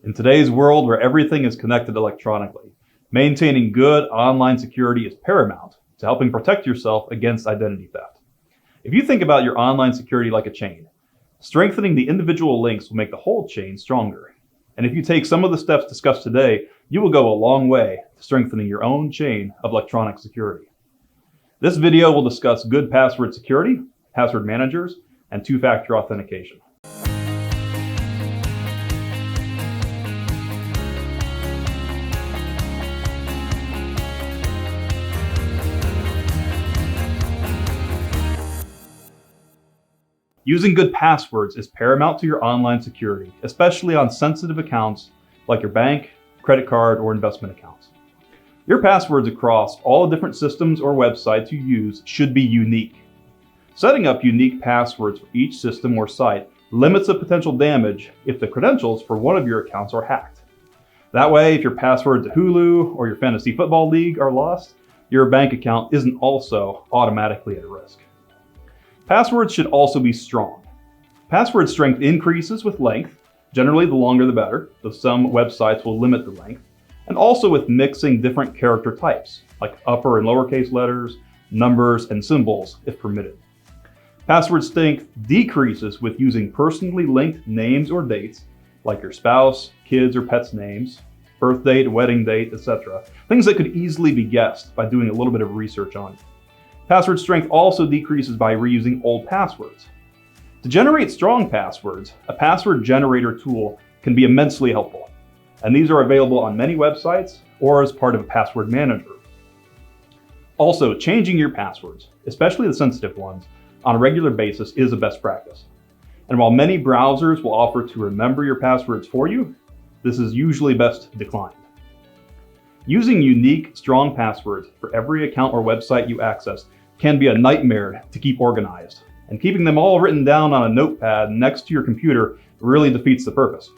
In today's world where everything is connected electronically, maintaining good online security is paramount to helping protect yourself against identity theft. If you think about your online security like a chain, strengthening the individual links will make the whole chain stronger. And if you take some of the steps discussed today, you will go a long way to strengthening your own chain of electronic security. This video will discuss good password security, password managers, and two-factor authentication. Using good passwords is paramount to your online security, especially on sensitive accounts like your bank, credit card, or investment accounts. Your passwords across all the different systems or websites you use should be unique. Setting up unique passwords for each system or site limits the potential damage if the credentials for one of your accounts are hacked. That way, if your password to Hulu or your fantasy football league are lost, your bank account isn't also automatically at risk. Passwords should also be strong. Password strength increases with length. Generally, the longer the better, though some websites will limit the length, and also with mixing different character types, like upper and lowercase letters, numbers, and symbols, if permitted. Password strength decreases with using personally linked names or dates, like your spouse, kids, or pets' names, birth date, wedding date, etc. Things that could easily be guessed by doing a little bit of research on it. Password strength also decreases by reusing old passwords. To generate strong passwords, a password generator tool can be immensely helpful, and these are available on many websites or as part of a password manager. Also, changing your passwords, especially the sensitive ones, on a regular basis is a best practice. And while many browsers will offer to remember your passwords for you, this is usually best declined. Using unique, strong passwords for every account or website you access can be a nightmare to keep organized, and keeping them all written down on a notepad next to your computer really defeats the purpose.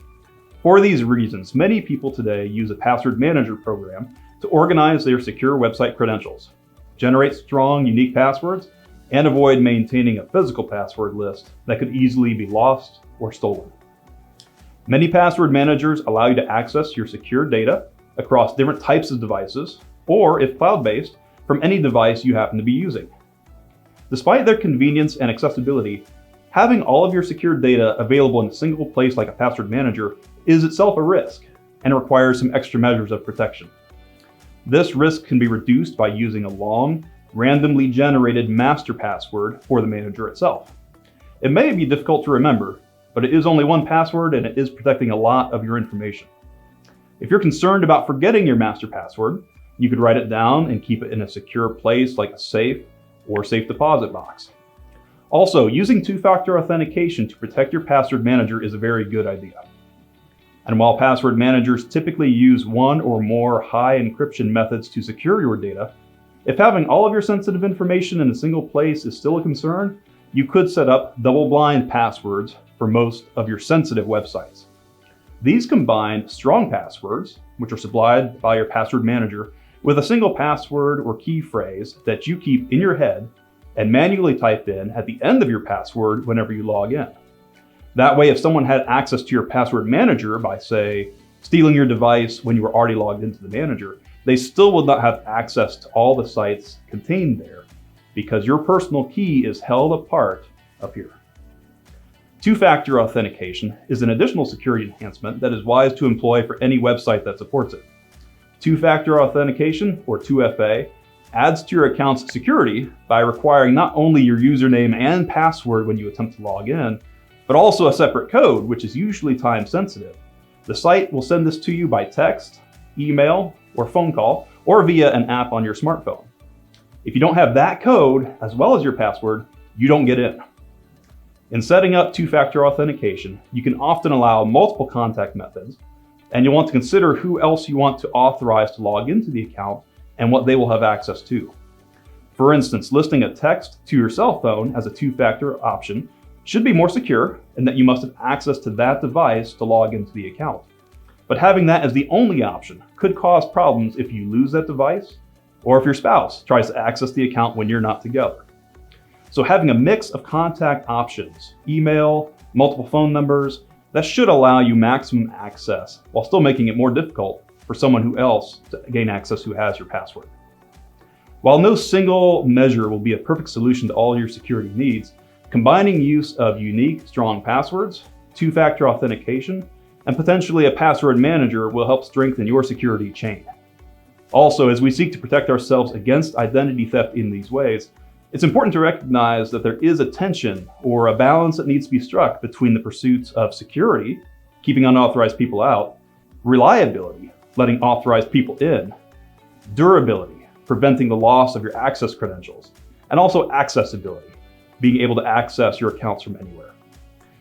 For these reasons, many people today use a password manager program to organize their secure website credentials, generate strong, unique passwords, and avoid maintaining a physical password list that could easily be lost or stolen. Many password managers allow you to access your secure data across different types of devices, or if cloud-based, from any device you happen to be using. Despite their convenience and accessibility, having all of your secure data available in a single place like a password manager is itself a risk and requires some extra measures of protection. This risk can be reduced by using a long, randomly generated master password for the manager itself. It may be difficult to remember, but it is only one password and it is protecting a lot of your information. If you're concerned about forgetting your master password, you could write it down and keep it in a secure place like a safe or safe deposit box. Also, using two-factor authentication to protect your password manager is a very good idea. And while password managers typically use one or more high encryption methods to secure your data, if having all of your sensitive information in a single place is still a concern, you could set up double-blind passwords for most of your sensitive websites. These combine strong passwords, which are supplied by your password manager, with a single password or key phrase that you keep in your head and manually type in at the end of your password whenever you log in. That way, if someone had access to your password manager by, say, stealing your device when you were already logged into the manager, they still would not have access to all the sites contained there because your personal key is held apart up here. Two-factor authentication is an additional security enhancement that is wise to employ for any website that supports it. Two-factor authentication, or 2FA, adds to your account's security by requiring not only your username and password when you attempt to log in, but also a separate code, which is usually time-sensitive. The site will send this to you by text, email, or phone call, or via an app on your smartphone. If you don't have that code, as well as your password, you don't get in. In setting up two-factor authentication, you can often allow multiple contact methods, and you'll want to consider who else you want to authorize to log into the account and what they will have access to. For instance, listing a text to your cell phone as a two-factor option should be more secure in that you must have access to that device to log into the account. But having that as the only option could cause problems if you lose that device or if your spouse tries to access the account when you're not together. So having a mix of contact options, email, multiple phone numbers, That should allow you maximum access while still making it more difficult for someone else to gain access who has your password. While no single measure will be a perfect solution to all your security needs, combining use of unique, strong passwords, two-factor authentication, and potentially a password manager will help strengthen your security chain. Also, as we seek to protect ourselves against identity theft in these ways, it's important to recognize that there is a tension or a balance that needs to be struck between the pursuits of security, keeping unauthorized people out, reliability, letting authorized people in, durability, preventing the loss of your access credentials, and also accessibility, being able to access your accounts from anywhere.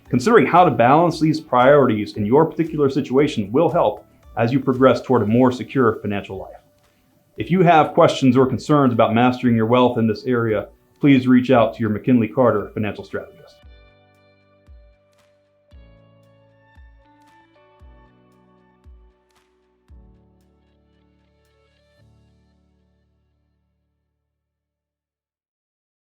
Considering how to balance these priorities in your particular situation will help as you progress toward a more secure financial life. If you have questions or concerns about mastering your wealth in this area, please reach out to your McKinley Carter financial strategist.